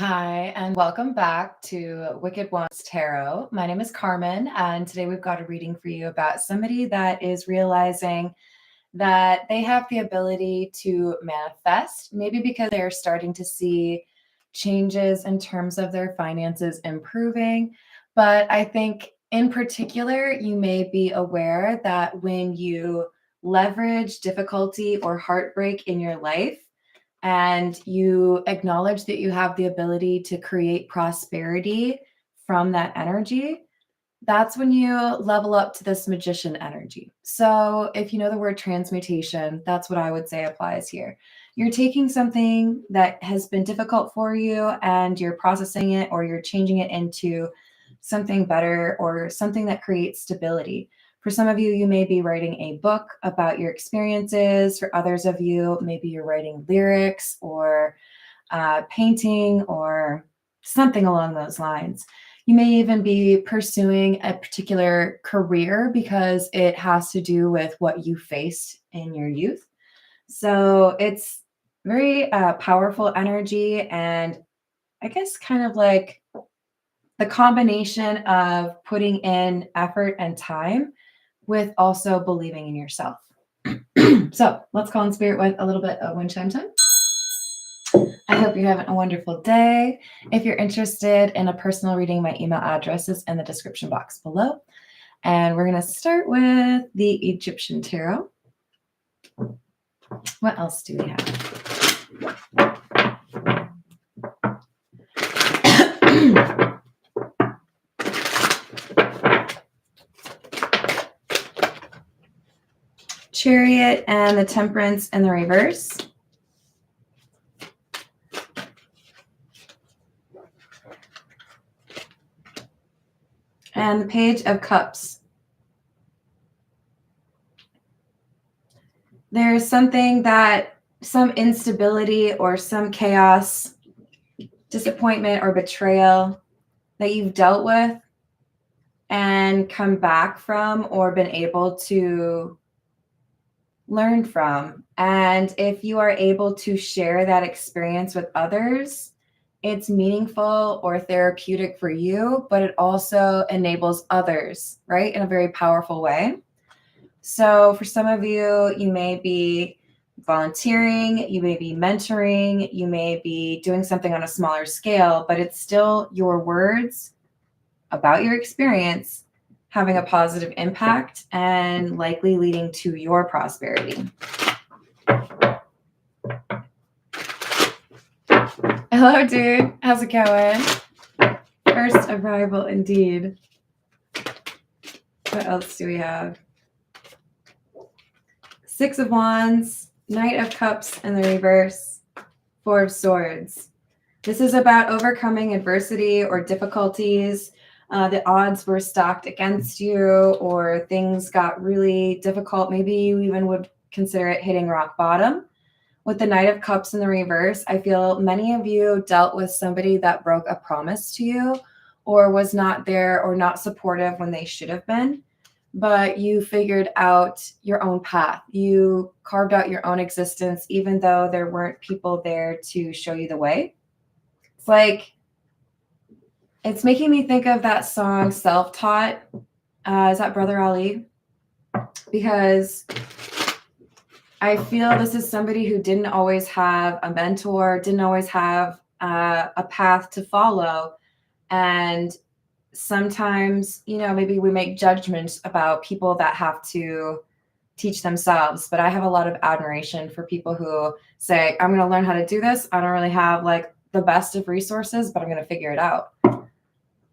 Hi, and welcome back to Wicked Ones Tarot. My name is Carmen, and today we've got a reading for you about somebody that is realizing that they have the ability to manifest, maybe because they're starting to see changes in terms of their finances improving. But I think in particular, you may be aware that when you leverage difficulty or heartbreak in your life, and you acknowledge that you have the ability to create prosperity from that energy, that's when you level up to this magician energy. So, if you know the word transmutation, that's what I would say applies here. You're taking something that has been difficult for you and you're processing it, or you're changing it into something better or something that creates stability. For some of you, you may be writing a book about your experiences. For others of you, maybe you're writing lyrics or painting or something along those lines. You may even be pursuing a particular career because it has to do with what you faced in your youth. So it's very powerful energy, and I guess kind of like the combination of putting in effort and time with also believing in yourself. So let's call in spirit with a little bit of wind chime time. I hope you're having a wonderful day. If you're interested in a personal reading, my email address is in the description box below. And we're going to start with the Egyptian tarot. What else do we have? Chariot and the Temperance in the reverse. And the Page of Cups. There's something that some instability or some chaos, disappointment or betrayal that you've dealt with and come back from or been able to learn from. And if you are able to share that experience with others, it's meaningful or therapeutic for you, but it also enables others, right, in a very powerful way. So for some of you, you may be volunteering, you may be mentoring, you may be doing something on a smaller scale, but it's still your words about your experience having a positive impact and likely leading to your prosperity. Hello, dude. How's it going? First arrival indeed. What else do we have? Six of Wands, Knight of Cups in the reverse, Four of Swords. This is about overcoming adversity or difficulties. The odds were stacked against you, or things got really difficult. Maybe you even would consider it hitting rock bottom. With the Knight of Cups in the reverse, I feel many of you dealt with somebody that broke a promise to you or was not there or not supportive when they should have been. But you figured out your own path. You carved out your own existence, even though there weren't people there to show you the way. It's like, it's making me think of that song Self-Taught. Is that Brother Ali? Because I feel this is somebody who didn't always have a mentor, didn't always have a path to follow. And sometimes, you know, maybe we make judgments about people that have to teach themselves. But I have a lot of admiration for people who say, I'm going to learn how to do this. I don't really have like the best of resources, but I'm going to figure it out.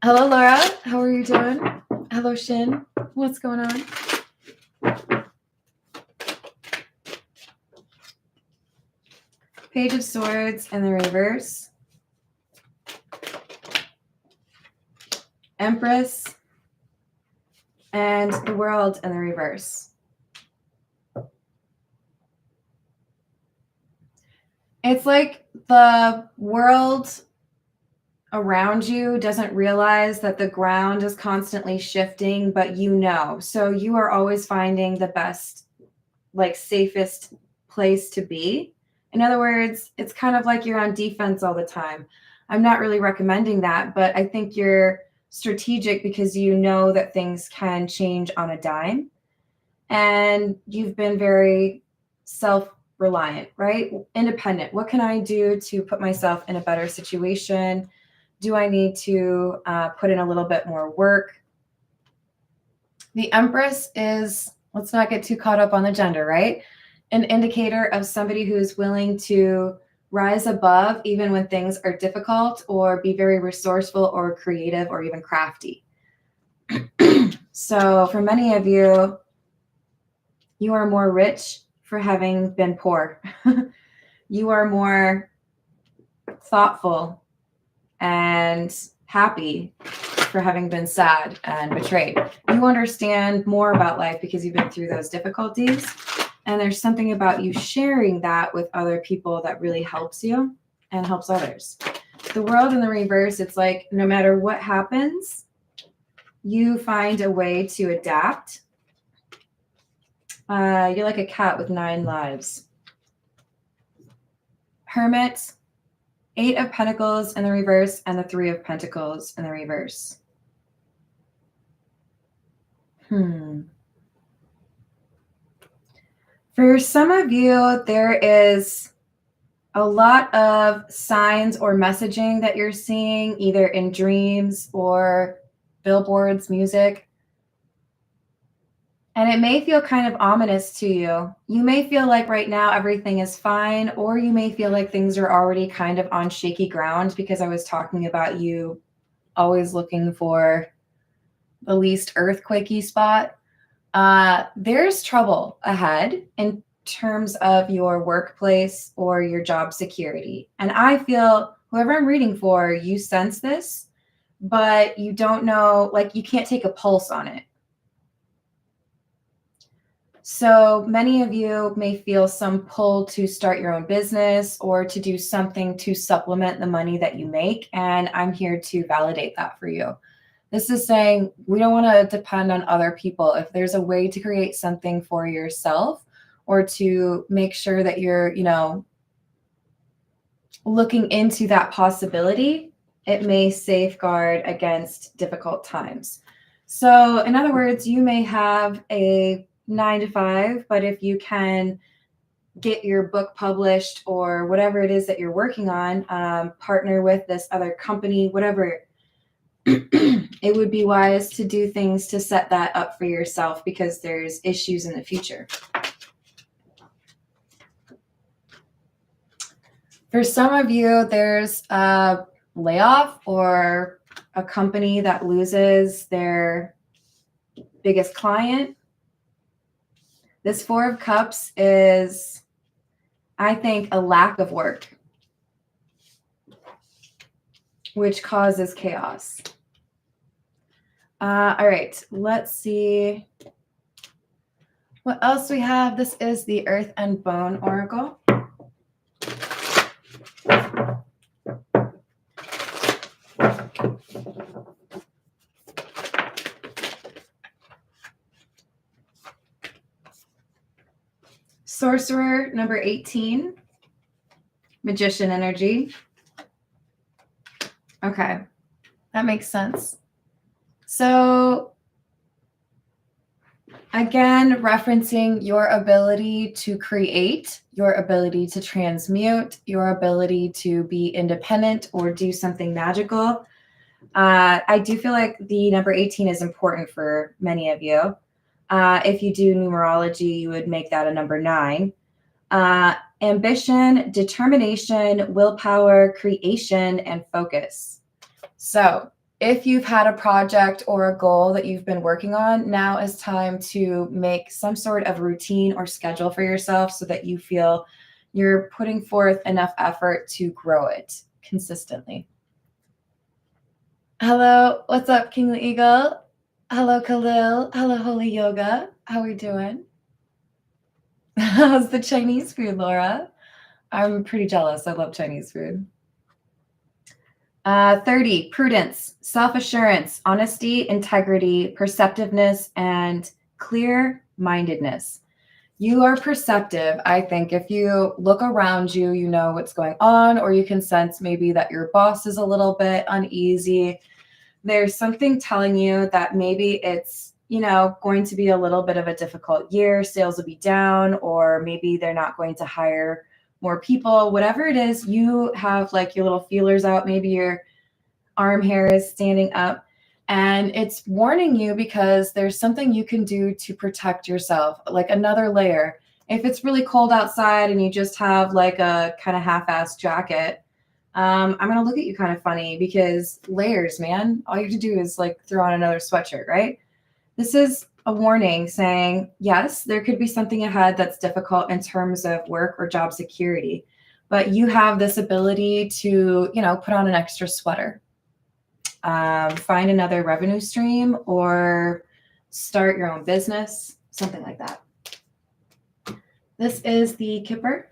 Hello, Laura. How are you doing? Hello, Shin. What's going on? Page of Swords in the reverse. Empress and the World in the reverse. It's like the world around you doesn't realize that the ground is constantly shifting, but you know. So you are always finding the best, like safest place to be. In other words, it's kind of like you're on defense all the time. I'm not really recommending that, but I think you're strategic because you know that things can change on a dime. And you've been very self-reliant, right? Independent. What can I do to put myself in a better situation? Do I need to put in a little bit more work? The Empress is, let's not get too caught up on the gender, right? An indicator of somebody who's willing to rise above even when things are difficult, or be very resourceful or creative or even crafty. So for many of you, you are more rich for having been poor. You are more thoughtful and happy for having been sad and betrayed. You understand more about life because you've been through those difficulties. And there's something about you sharing that with other people that really helps you and helps others. The World in the reverse, it's like no matter what happens, you find a way to adapt. You're like a cat with 9 lives. Hermit, 8 of Pentacles in the reverse and the 3 of Pentacles in the reverse. For some of you, there is a lot of signs or messaging that you're seeing either in dreams or billboards, music. And it may feel kind of ominous to you. You may feel like right now everything is fine, or you may feel like things are already kind of on shaky ground, because I was talking about you always looking for the least earthquakey spot. There's trouble ahead in terms of your workplace or your job security. And I feel whoever I'm reading for, you sense this, but you don't know, like you can't take a pulse on it. So many of you may feel some pull to start your own business or to do something to supplement the money that you make. And I'm here to validate that for you. This is saying we don't want to depend on other people. If there's a way to create something for yourself or to make sure that you're, looking into that possibility, it may safeguard against difficult times. So in other words, you may have a 9-to-5, but if you can get your book published or whatever it is that you're working on, partner with this other company, whatever, it would be wise to do things to set that up for yourself because there's issues in the future. For some of you, there's a layoff or a company that loses their biggest client. This 4 of Cups is, I think, a lack of work, which causes chaos. All right, let's see what else we have. This is the Earth and Bone Oracle. Sorcerer, number 18. Magician energy. Okay, that makes sense. So again, referencing your ability to create, your ability to transmute, your ability to be independent or do something magical. I do feel like the number 18 is important for many of you. If you do numerology, you would make that a number 9. Ambition, determination, willpower, creation, and focus. So if you've had a project or a goal that you've been working on, now is time to make some sort of routine or schedule for yourself so that you feel you're putting forth enough effort to grow it consistently. Hello, what's up, Kingly Eagle? Hello, Khalil. Hello, Holy Yoga. How are we doing? How's the Chinese food, Laura? I'm pretty jealous. I love Chinese food. 30, prudence, self-assurance, honesty, integrity, perceptiveness, and clear-mindedness. You are perceptive. I think if you look around you, you know what's going on, or you can sense maybe that your boss is a little bit uneasy. There's something telling you that maybe it's, going to be a little bit of a difficult year. Sales will be down, or maybe they're not going to hire more people. Whatever it is, you have like your little feelers out. Maybe your arm hair is standing up, and it's warning you because there's something you can do to protect yourself, like another layer. If it's really cold outside and you just have like a kind of half-assed jacket, I'm going to look at you kind of funny because layers, man. All you have to do is like throw on another sweatshirt, right? This is a warning saying, yes, there could be something ahead that's difficult in terms of work or job security, but you have this ability to, put on an extra sweater, find another revenue stream, or start your own business, something like that. This is the Kipper.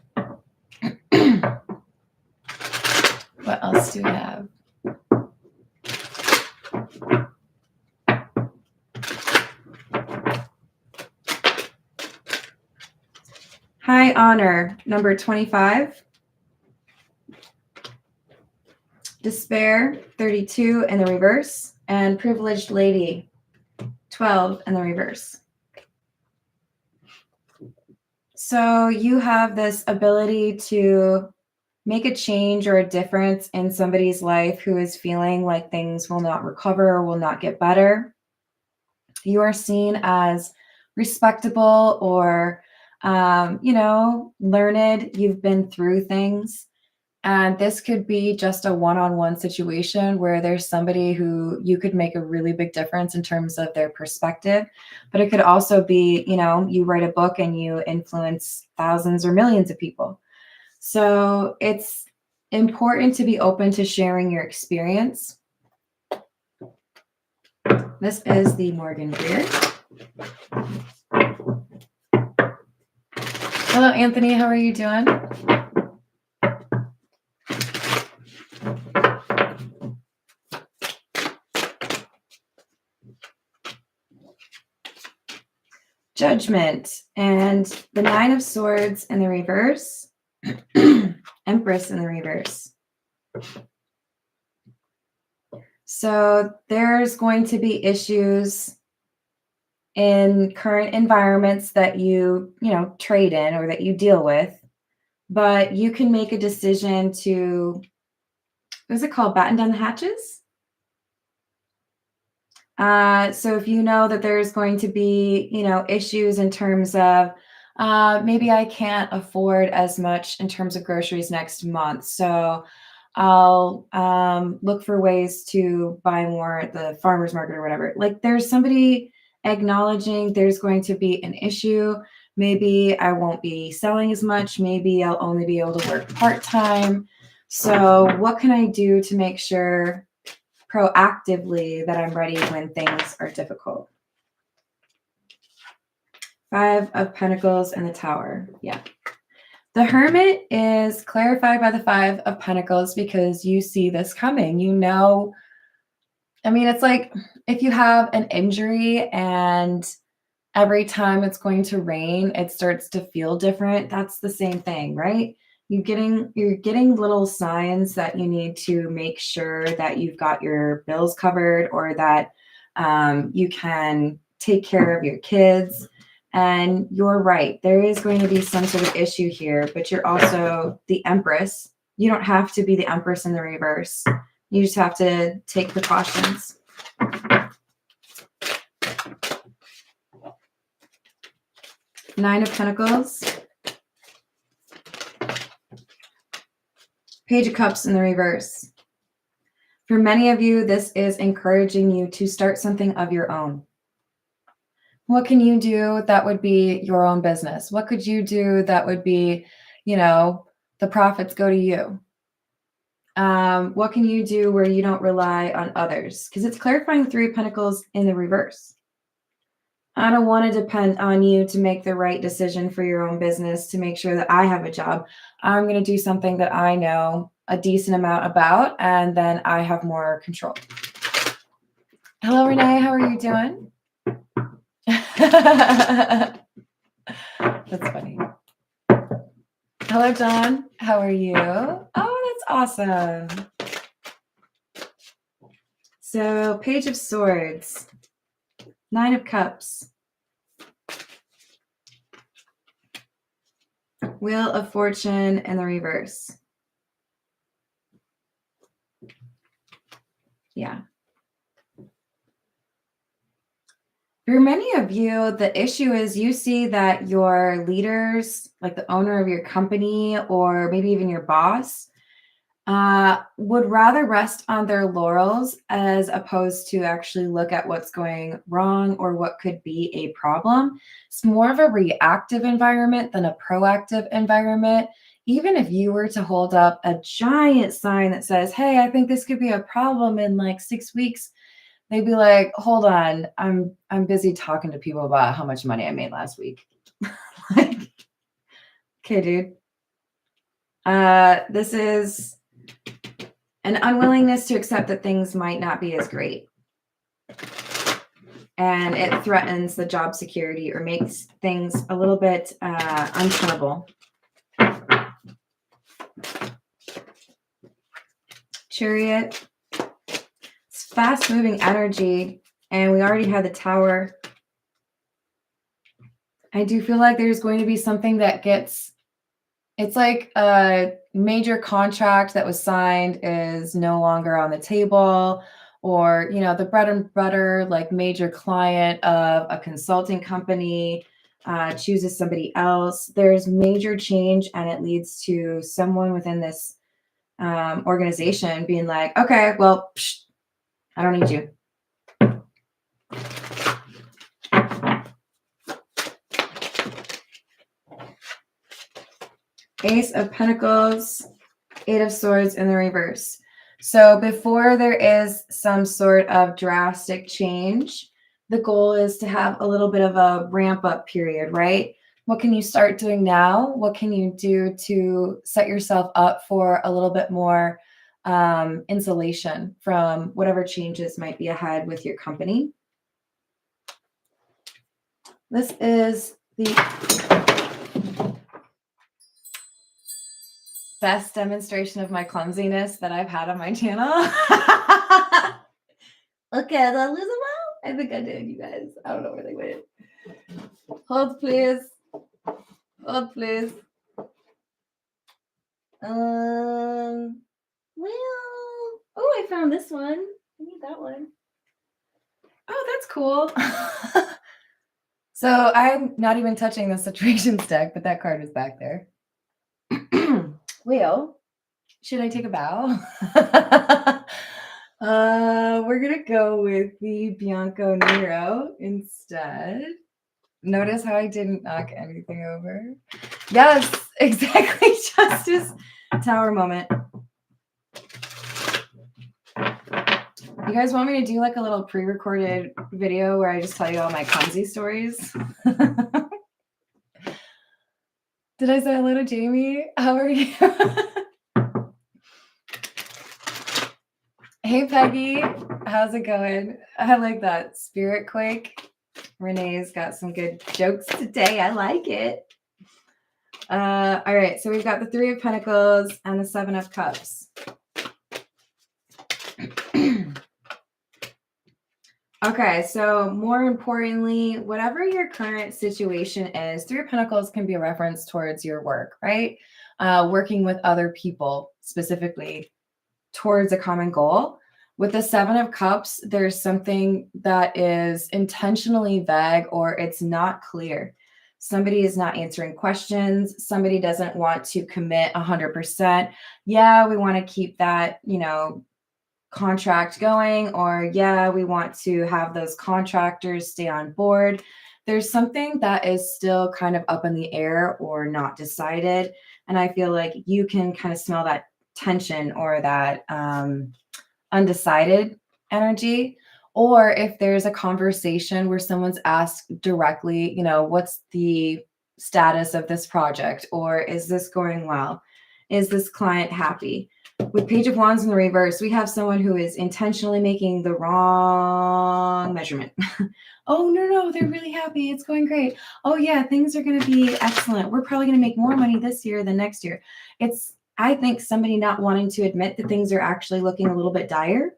What else do we have? High Honor, number 25. Despair, 32 in the reverse. And Privileged Lady, 12 in the reverse. So you have this ability to make a change or a difference in somebody's life who is feeling like things will not recover or will not get better. You are seen as respectable or, learned. You've been through things. And this could be just a one-on-one situation where there's somebody who you could make a really big difference in terms of their perspective. But it could also be, you write a book and you influence thousands or millions of people. So it's important to be open to sharing your experience. This is the Morgan Greer. Hello, Anthony. How are you doing? Judgment and the Nine of Swords in the reverse, Empress in the reverse. So there's going to be issues in current environments that you trade in or that you deal with, but you can make a decision to, what's it called? Batten down the hatches. So if you know that there's going to be, issues in terms of maybe I can't afford as much in terms of groceries next month, so I'll look for ways to buy more at the farmer's market or whatever. Like there's somebody acknowledging there's going to be an issue. Maybe I won't be selling as much. Maybe I'll only be able to work part-time. So what can I do to make sure proactively that I'm ready when things are difficult? Five of Pentacles and the Tower. Yeah. The Hermit is clarified by the Five of Pentacles because you see this coming. It's like if you have an injury and every time it's going to rain, it starts to feel different. That's the same thing, right? You're getting little signs that you need to make sure that you've got your bills covered or that you can take care of your kids. And you're right. There is going to be some sort of issue here, but you're also the Empress. You don't have to be the Empress in the reverse. You just have to take precautions. Nine of Pentacles. Page of Cups in the reverse. For many of you, this is encouraging you to start something of your own. What can you do that would be your own business? What could you do that would be, the profits go to you? What can you do where you don't rely on others? Because it's clarifying the Three of Pentacles in the reverse. I don't want to depend on you to make the right decision for your own business, to make sure that I have a job. I'm going to do something that I know a decent amount about, and then I have more control. Hello, Renee. How are you doing? That's funny. Hello, John. How are you? Oh, that's awesome. So, Page of Swords, Nine of Cups, Wheel of Fortune in the reverse. Yeah. For many of you, the issue is you see that your leaders, like the owner of your company or maybe even your boss, would rather rest on their laurels as opposed to actually look at what's going wrong or what could be a problem. It's more of a reactive environment than a proactive environment. Even if you were to hold up a giant sign that says, hey, I think this could be a problem in like 6 weeks, they'd be like, hold on, I'm busy talking to people about how much money I made last week. Like, okay, dude. This is an unwillingness to accept that things might not be as great. And it threatens the job security or makes things a little bit untenable. Chariot. It's fast-moving energy, and we already had the Tower. I do feel like there's going to be something that gets... It's like a major contract that was signed is no longer on the table, or, you know, the bread and butter, like major client of a consulting company chooses somebody else. There's major change, and it leads to someone within this organization being like, okay, well, I don't need you. Ace of Pentacles, Eight of Swords in the reverse. So before there is some sort of drastic change, the goal is to have a little bit of a ramp up period, right? What can you start doing now? What can you do to set yourself up for a little bit more insulation from whatever changes might be ahead with your company? This is the best demonstration of my clumsiness that I've had on my channel. Okay, did I lose them all? I think I did, you guys. I don't know where they went. Hold, please. Hold, please. Well, oh, I found this one. I need that one. Oh, that's cool. So I'm not even touching the situations deck, but that card is back there. Well, should I take a bow? We're gonna go with the Bianco Nero instead. Notice how I didn't knock anything over. Yes, exactly. Justice Tower moment. You guys want me to do like a little pre-recorded video where I just tell you all my clumsy stories? Did I say hello to Jamie? How are you? Hey, Peggy. How's it going? I like that. Spirit Quake. Renee's got some good jokes today. I like it. All right. So we've got the Three of Pentacles and the Seven of Cups. Okay. So more importantly, whatever your current situation is, Three of Pentacles can be a reference towards your work, right? Working with other people specifically towards a common goal. With the Seven of Cups, there's something that is intentionally vague or it's not clear. Somebody is not answering questions. Somebody doesn't want to commit 100%. Yeah, we want to keep that, you know, contract going, or yeah, we want to have those contractors stay on board. There's something that is still kind of up in the air or not decided. And I feel like you can kind of smell that tension or that undecided energy. Or if there's a conversation where someone's asked directly, you know, what's the status of this project? Or is this going well? Is this client happy? With Page of Wands in the reverse, we have someone who is intentionally making the wrong measurement. Oh, no, they're really happy. It's going great. Oh, yeah, things are going to be excellent. We're probably going to make more money this year than next year. It's, I think, somebody not wanting to admit that things are actually looking a little bit dire.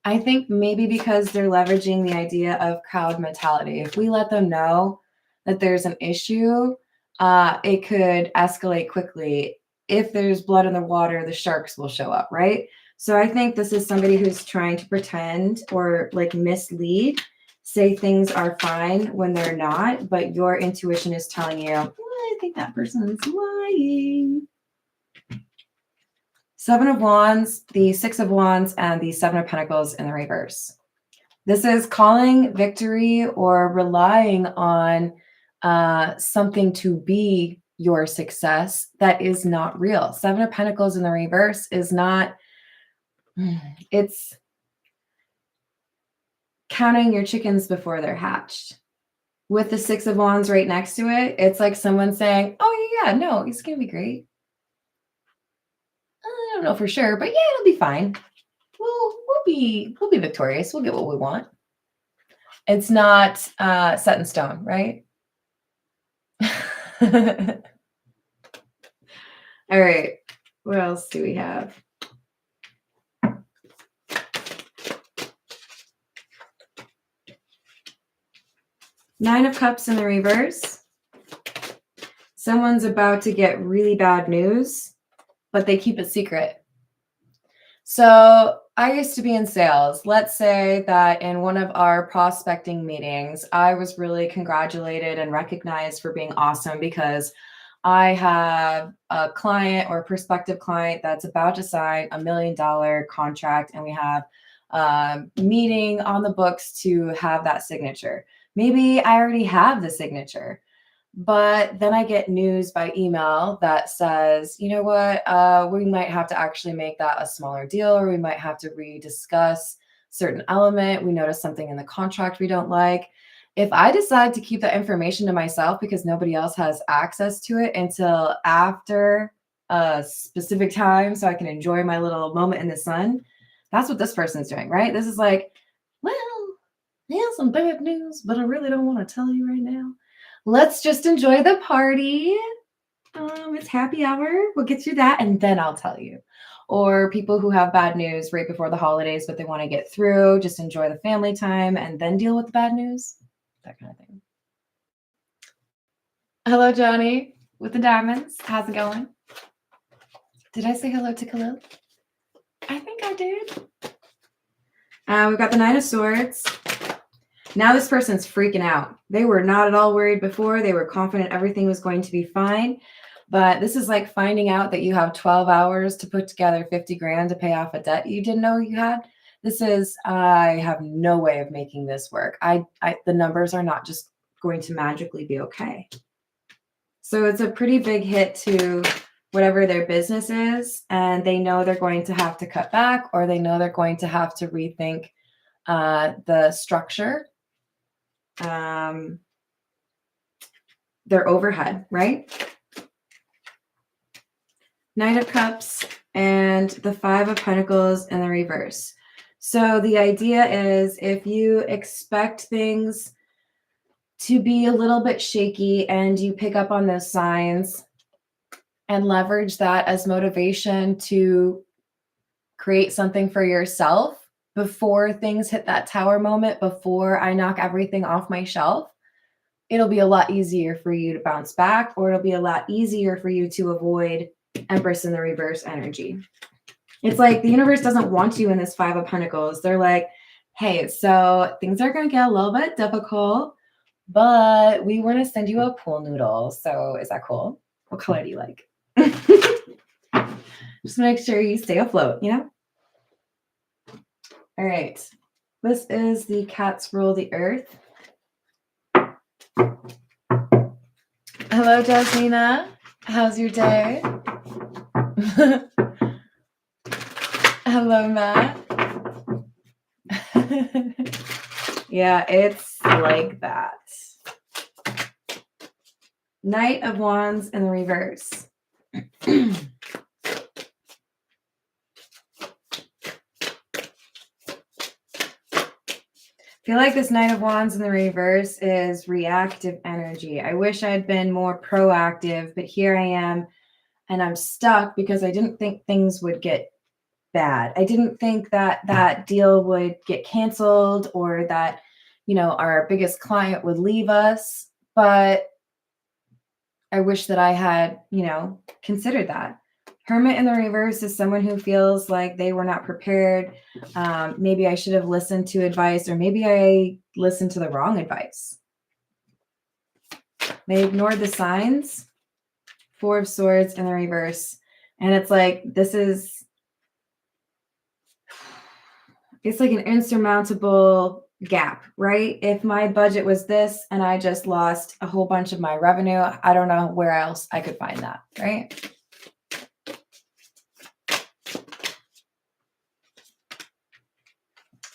I think maybe because they're leveraging the idea of crowd mentality. If we let them know that there's an issue, it could escalate quickly. If there's blood in the water, the sharks will show up, right? So I think this is somebody who's trying to pretend or like mislead, say things are fine when they're not, but your intuition is telling you, well, I think that person's lying. Seven of Wands, the Six of Wands, and the Seven of Pentacles in the reverse. This is calling victory or relying on something to be your success that is not real. Seven of Pentacles in the reverse is not, it's counting your chickens before they're hatched. With the Six of Wands right next to it, it's like someone saying, oh yeah, no, it's going to be great. I don't know for sure, but yeah, it'll be fine. We'll be victorious. We'll get what we want. It's not set in stone, right? All right. What else do we have? Nine of Cups in the reverse. Someone's about to get really bad news, but they keep it secret. So I used to be in sales. Let's say that in one of our prospecting meetings, I was really congratulated and recognized for being awesome because I have a client or a prospective client that's about to sign $1 million contract, and we have a meeting on the books to have that signature. Maybe I already have the signature, but then I get news by email that says, you know what, we might have to actually make that a smaller deal, or we might have to rediscuss certain element. We notice something in the contract we don't like. If I decide to keep that information to myself because nobody else has access to it until after a specific time so I can enjoy my little moment in the sun, that's what this person's doing, right? This is like, well, here's some bad news, but I really don't want to tell you right now. Let's just enjoy the party. It's happy hour. We'll get through that, and then I'll tell you. Or people who have bad news right before the holidays, but they want to get through, just enjoy the family time and then deal with the bad news. That kind of thing. Hello, Johnny, with the diamonds. How's it going? Did I say hello to Khalil? I think I did. We've got the Nine of Swords. Now this person's freaking out. They were not at all worried before. They were confident everything was going to be fine. But this is like finding out that you have 12 hours to put together 50 grand to pay off a debt you didn't know you had. This is, I have no way of making this work. The numbers are not just going to magically be okay. So it's a pretty big hit to whatever their business is, and they know they're going to have to cut back, or they know they're going to have to rethink the structure, their overhead, right? Nine of Cups and the Five of Pentacles in the reverse. So the idea is if you expect things to be a little bit shaky and you pick up on those signs and leverage that as motivation to create something for yourself before things hit that tower moment, before I knock everything off my shelf, it'll be a lot easier for you to bounce back, or it'll be a lot easier for you to avoid Empress in the reverse energy. It's like the universe doesn't want you in this Five of Pentacles. They're like, hey, so things are going to get a little bit difficult, but we want to send you a pool noodle. So is that cool? What color do you like? Just make sure you stay afloat, you know? All right. This is the Cats Rule the Earth. Hello, Jasmina. How's your day? Hello, Matt. Yeah, it's like that. Knight of Wands in the reverse. Feel like this Knight of Wands in the reverse is reactive energy. I wish I'd been more proactive, but here I am and I'm stuck because I didn't think things would get bad. I didn't think that that deal would get canceled or that, our biggest client would leave us. But I wish that I had, considered that. Hermit in the reverse is someone who feels like they were not prepared. Maybe I should have listened to advice, or maybe I listened to the wrong advice. They ignored the signs. Four of Swords in the reverse. And it's like, it's like an insurmountable gap, right? If my budget was this and I just lost a whole bunch of my revenue, I don't know where else I could find that, right?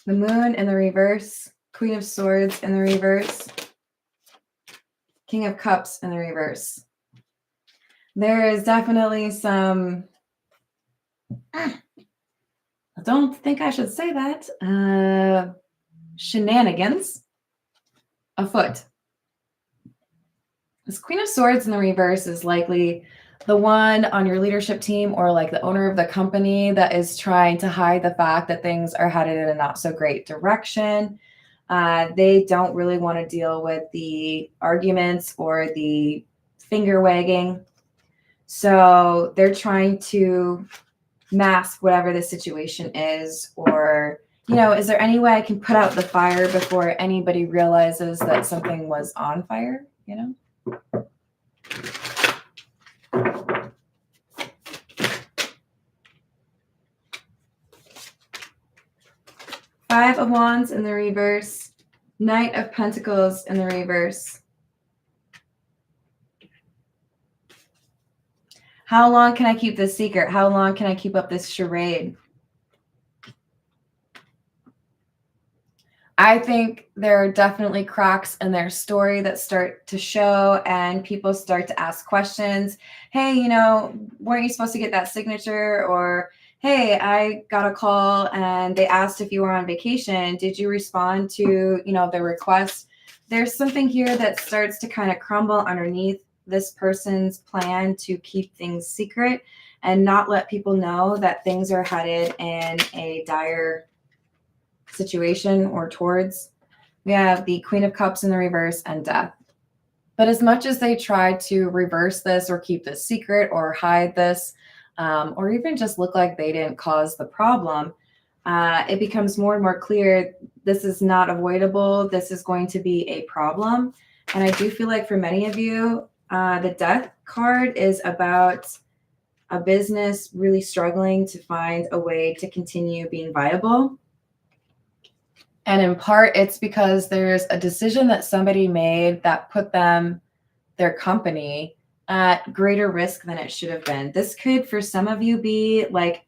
The Moon in the reverse, Queen of Swords in the reverse, King of Cups in the reverse. There is definitely some, I don't think I should say that, shenanigans afoot. This Queen of Swords in the reverse is likely the one on your leadership team or like the owner of the company that is trying to hide the fact that things are headed in a not so great direction. They don't really want to deal with the arguments or the finger wagging. So they're trying to mask whatever the situation is, or, is there any way I can put out the fire before anybody realizes that something was on fire, Five of Wands in the reverse, Knight of Pentacles in the reverse. How long can I keep this secret? How long can I keep up this charade? I think there are definitely cracks in their story that start to show, and people start to ask questions. Hey, weren't you supposed to get that signature? Or, hey, I got a call and they asked if you were on vacation. Did you respond to, the request? There's something here that starts to kind of crumble underneath this person's plan to keep things secret and not let people know that things are headed in a dire situation or towards. We have the Queen of Cups in the reverse and Death. But as much as they try to reverse this or keep this secret or hide this, or even just look like they didn't cause the problem, it becomes more and more clear this is not avoidable. This is going to be a problem. And I do feel like for many of you, the Death card is about a business really struggling to find a way to continue being viable. And in part, it's because there's a decision that somebody made that put their company at greater risk than it should have been. This could, for some of you, be like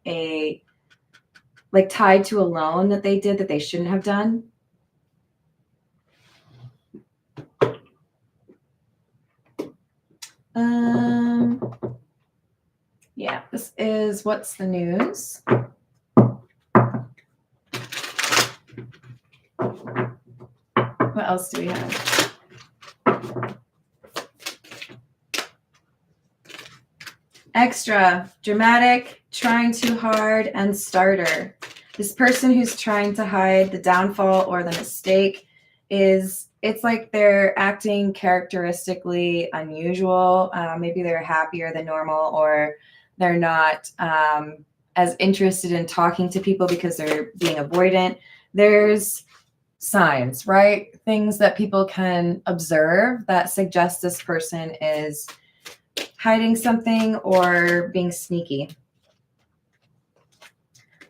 tied to a loan that they did that they shouldn't have done. Yeah, this is What's the News. What else do we have? Extra, dramatic, trying too hard, and starter. This person who's trying to hide the downfall or the mistake it's like they're acting characteristically unusual. Maybe they're happier than normal, or they're not as interested in talking to people because they're being avoidant. There's signs, right? Things that people can observe that suggest this person is hiding something or being sneaky.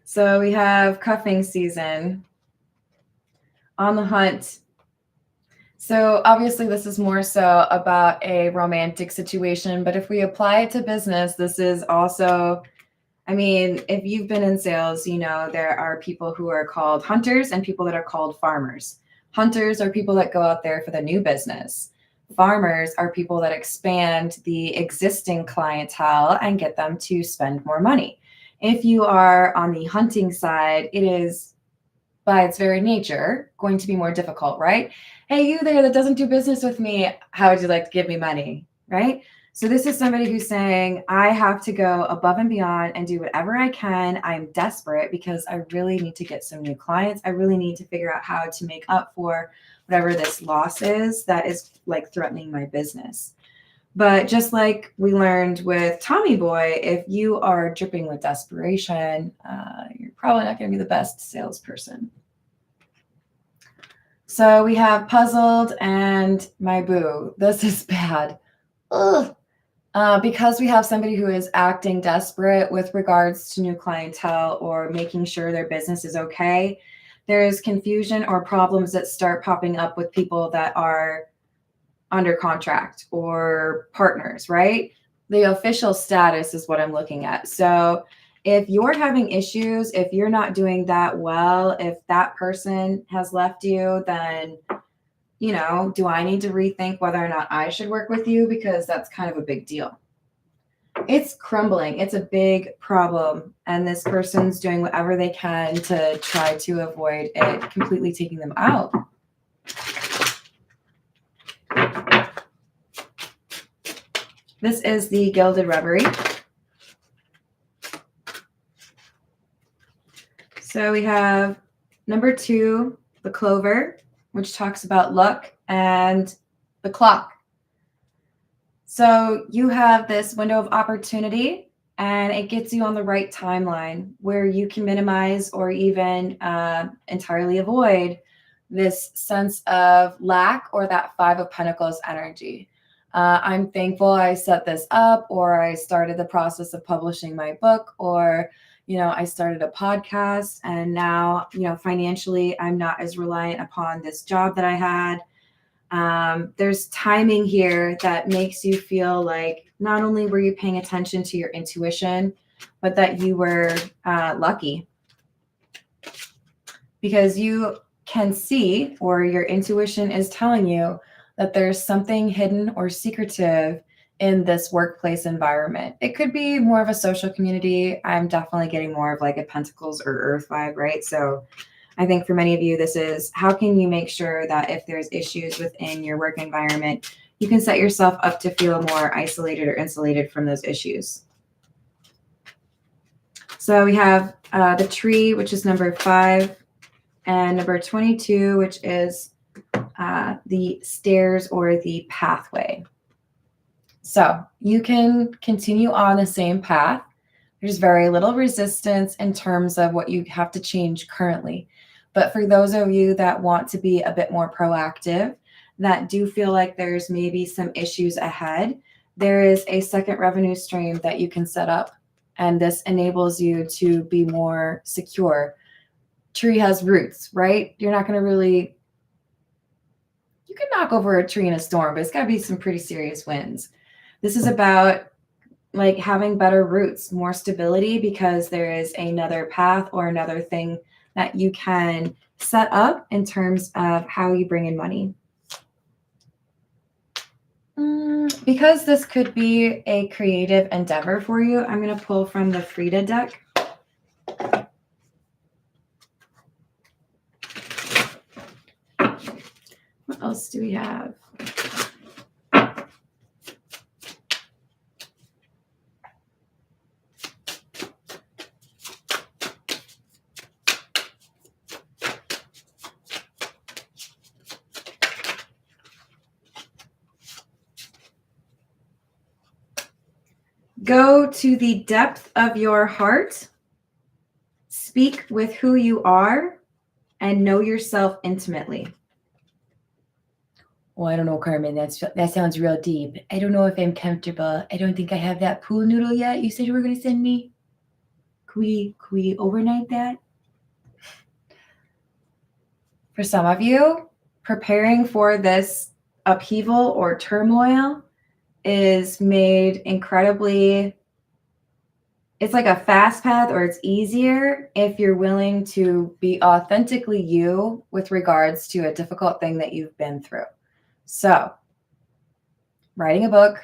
So we have cuffing season, on the hunt. So obviously this is more so about a romantic situation, but if we apply it to business, this is also, if you've been in sales, there are people who are called hunters and people that are called farmers. Hunters are people that go out there for the new business. Farmers are people that expand the existing clientele and get them to spend more money. If you are on the hunting side, it is by its very nature going to be more difficult, right? Hey, you there that doesn't do business with me, how would you like to give me money, right? So this is somebody who's saying, I have to go above and beyond and do whatever I can. I'm desperate because I really need to get some new clients. I really need to figure out how to make up for whatever this loss is that is like threatening my business. But just like we learned with Tommy Boy, if you are dripping with desperation, you're probably not going to be the best salesperson. So we have puzzled and my boo. This is bad. Ugh. Because we have somebody who is acting desperate with regards to new clientele or making sure their business is okay, there is confusion or problems that start popping up with people that are under contract or partners, right? The official status is what I'm looking at. So if you're having issues, if you're not doing that well, if that person has left you, then do I need to rethink whether or not I should work with you? Because that's kind of a big deal. It's crumbling. It's a big problem. And this person's doing whatever they can to try to avoid it completely taking them out. This is the Gilded Reverie. So we have number 2, the Clover, which talks about luck, and the Clock. So you have this window of opportunity, and it gets you on the right timeline where you can minimize or even entirely avoid this sense of lack or that 5 of Pentacles energy. I'm thankful I set this up, or I started the process of publishing my book, or I started a podcast, and now, financially, I'm not as reliant upon this job that I had. There's timing here that makes you feel like not only were you paying attention to your intuition, but that you were lucky, because you can see, or your intuition is telling you that there's something hidden or secretive in this workplace environment. It could be more of a social community. I'm definitely getting more of like a Pentacles or Earth vibe, right? So I think for many of you, this is how can you make sure that if there's issues within your work environment, you can set yourself up to feel more isolated or insulated from those issues. So we have the Tree, which is number 5, and number 22, which is the Stairs or the Pathway. So you can continue on the same path. There's very little resistance in terms of what you have to change currently. But for those of you that want to be a bit more proactive, that do feel like there's maybe some issues ahead, there is a second revenue stream that you can set up. And this enables you to be more secure. Tree has roots, right? You're not going to really, you can knock over a tree in a storm, but it's got to be some pretty serious winds. This is about like having better roots, more stability, because there is another path or another thing that you can set up in terms of how you bring in money. Because this could be a creative endeavor for you, I'm going to pull from the Frida deck. What else do we have? Go to the depth of your heart, speak with who you are, and know yourself intimately. Oh, I don't know, Carmen. That sounds real deep. I don't know if I'm comfortable. I don't think I have that pool noodle yet. You said you were going to send me. Could we overnight that? For some of you, preparing for this upheaval or turmoil is made incredibly, it's like a fast path, or it's easier if you're willing to be authentically you with regards to a difficult thing that you've been through. So writing a book,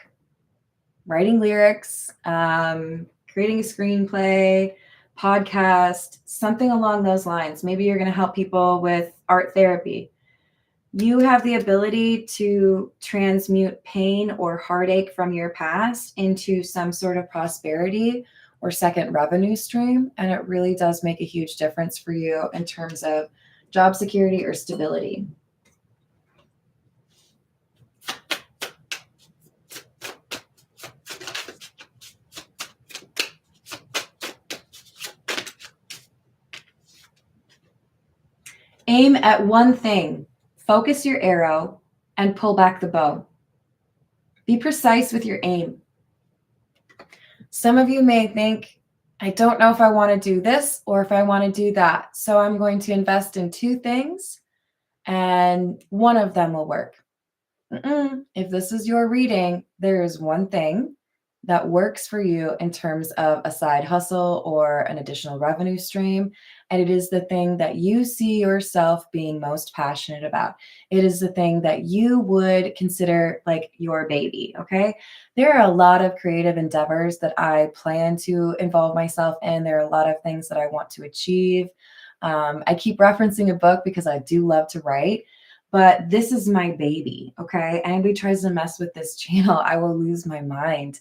writing lyrics, creating a screenplay, podcast, something along those lines. Maybe you're going to help people with art therapy. You have the ability to transmute pain or heartache from your past into some sort of prosperity or second revenue stream. And it really does make a huge difference for you in terms of job security or stability. Aim at one thing, focus your arrow, and pull back the bow. Be precise with your aim. Some of you may think, I don't know if I want to do this or if I want to do that. So I'm going to invest in two things and one of them will work. If this is your reading, there is one thing that works for you in terms of a side hustle or an additional revenue stream. And it is the thing that you see yourself being most passionate about. It is the thing that you would consider like your baby. Okay. There are a lot of creative endeavors that I plan to involve myself in. There are a lot of things that I want to achieve. I keep referencing a book because I do love to write. But this is my baby, okay? Anybody tries to mess with this channel, I will lose my mind.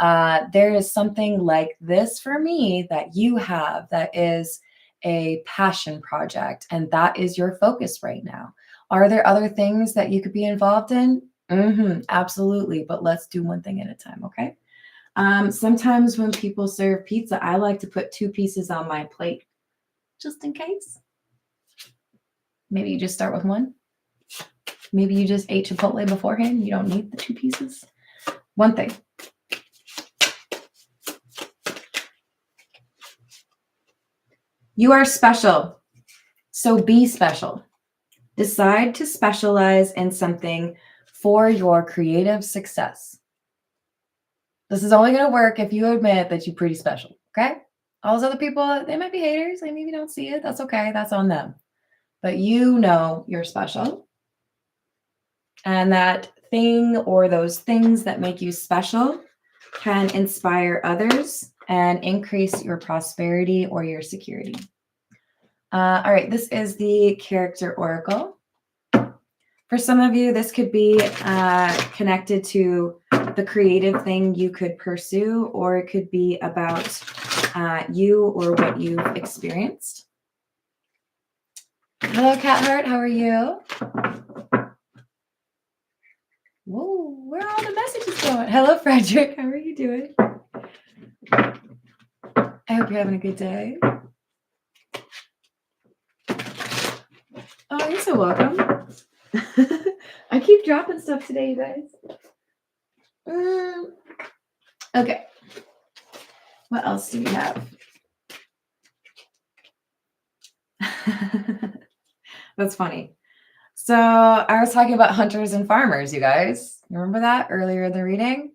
There is something like this for me that you have that is a passion project, and that is your focus right now. Are there other things that you could be involved in? Absolutely, but let's do one thing at a time, okay? Sometimes when people serve pizza, I like to put two pieces on my plate, just in case. Maybe you just start with one. Maybe you just ate Chipotle beforehand. You don't need the two pieces. One thing. You are special. So be special. Decide to specialize in something for your creative success. This is only going to work if you admit that you're pretty special. Okay? All those other people, they might be haters. They maybe don't see it. That's okay. That's on them. But you know you're special. And that thing or those things that make you special can inspire others and increase your prosperity or your security. All right, this is the character oracle. For some of you, this could be connected to the creative thing you could pursue, or it could be about you or what you've experienced. Hello, Cat Heart. How are you? Whoa, where are all the messages going? Hello, Frederick. How are you doing? I hope you're having a good day. Oh, you're so welcome. I keep dropping stuff today, you guys. Okay. What else do we have? That's funny. So I was talking about hunters and farmers, you guys. Remember that earlier in the reading?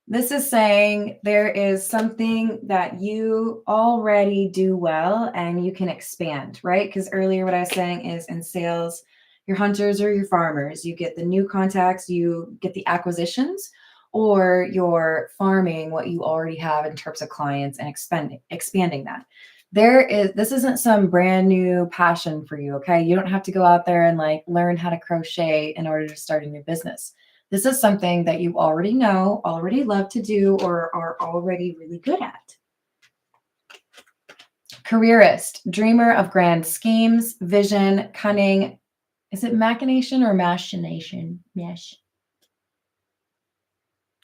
This is saying there is something that you already do well and you can expand, right? Because earlier what I was saying is in sales, your hunters or your farmers, you get the new contacts, you get the acquisitions, or you're farming what you already have in terms of clients and expanding that. This isn't some brand new passion for you, okay? You don't have to go out there and like learn how to crochet in order to start a new business. This is something that you already know, already love to do, or are already really good at. Careerist, dreamer of grand schemes, vision, cunning. Is it machination or machination? Mesh.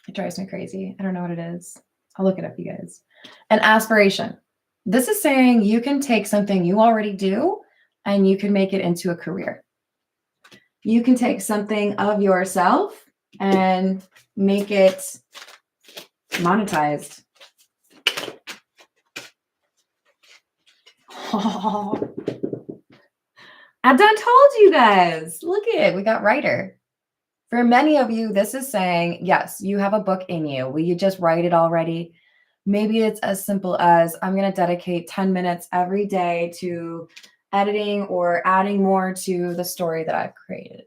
It drives me crazy. I don't know what it is. I'll look it up, you guys. An aspiration. This is saying you can take something you already do and you can make it into a career. You can take something of yourself and make it monetized. Oh, I done told you guys. Look at it. We got writer. For many of you, this is saying, yes, you have a book in you. Will you just write it already? Maybe it's as simple as I'm going to dedicate 10 minutes every day to editing or adding more to the story that I've created.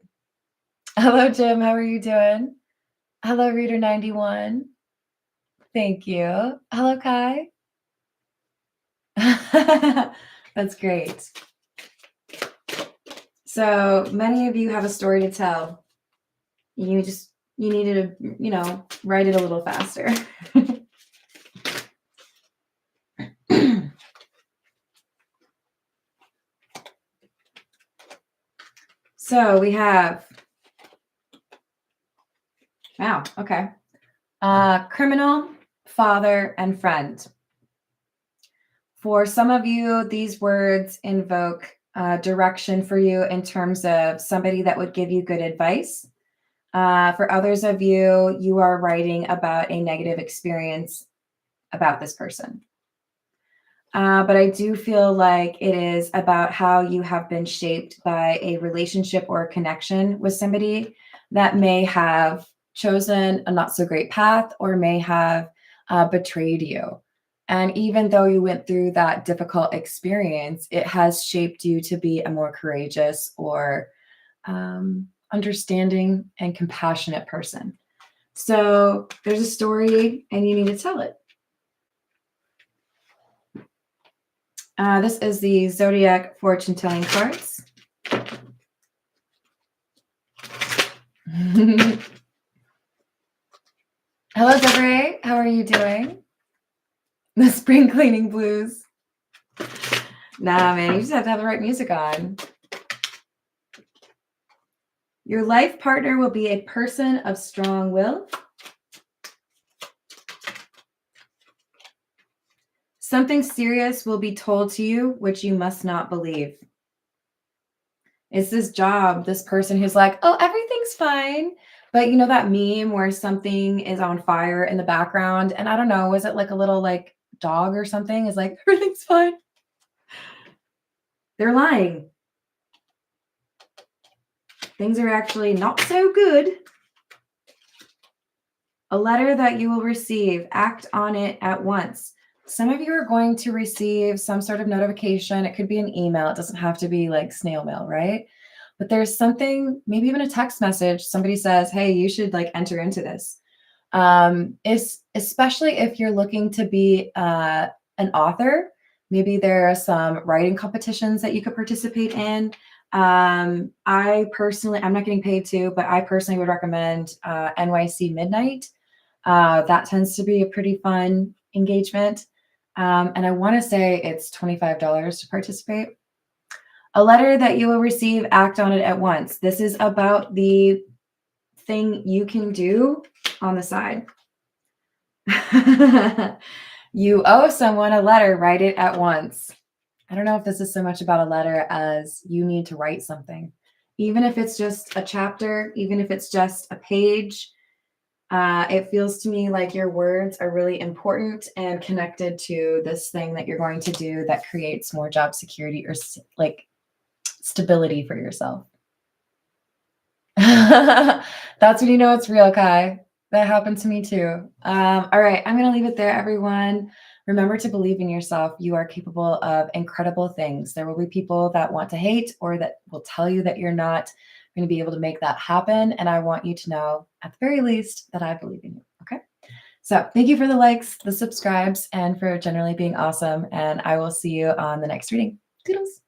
Hello, Jim. How are you doing? Hello, Reader 91. Thank you. Hello, Kai. That's great. So many of you have a story to tell. You needed to, write it a little faster. So we have, wow, okay. Criminal, father, and friend. For some of you, these words invoke direction for you in terms of somebody that would give you good advice. For others of you, you are writing about a negative experience about this person. But I do feel like it is about how you have been shaped by a relationship or a connection with somebody that may have chosen a not so great path or may have betrayed you. And even though you went through that difficult experience, it has shaped you to be a more courageous or understanding and compassionate person. So there's a story and you need to tell it. This is the Zodiac fortune telling cards. Hello, Desiree. How are you doing? The spring cleaning blues. Nah, man, you just have to have the right music on. Your life partner will be a person of strong will. Something serious will be told to you, which you must not believe. It's this job, this person who's like, oh, everything's fine. But you know that meme where something is on fire in the background? And I don't know, was it like a little like dog or something? Is like, everything's fine. They're lying. Things are actually not so good. A letter that you will receive, act on it at once. Some of you are going to receive some sort of notification. It could be an email. It doesn't have to be like snail mail, right? But there's something, maybe even a text message. Somebody says, hey, you should like enter into this. Especially if you're looking to be an author. Maybe there are some writing competitions that you could participate in. I personally, I'm not getting paid to, but I personally would recommend NYC Midnight. That tends to be a pretty fun engagement. And I want to say it's $25 to participate. A letter that you will receive, act on it at once. This is about the thing you can do on the side. You owe someone a letter, write it at once. I don't know if this is so much about a letter as you need to write something. Even if it's just a chapter, even if it's just a page, it feels to me like your words are really important and connected to this thing that you're going to do that creates more job security or like stability for yourself. That's when you know it's real, Kai. That happened to me too. All right, I'm going to leave it there, everyone. Remember to believe in yourself. You are capable of incredible things. There will be people that want to hate or that will tell you that you're not going to be able to make that happen. And I want you to know, at the very least, that I believe in you. Okay. So thank you for the likes, the subscribes, and for generally being awesome. And I will see you on the next reading. Toodles.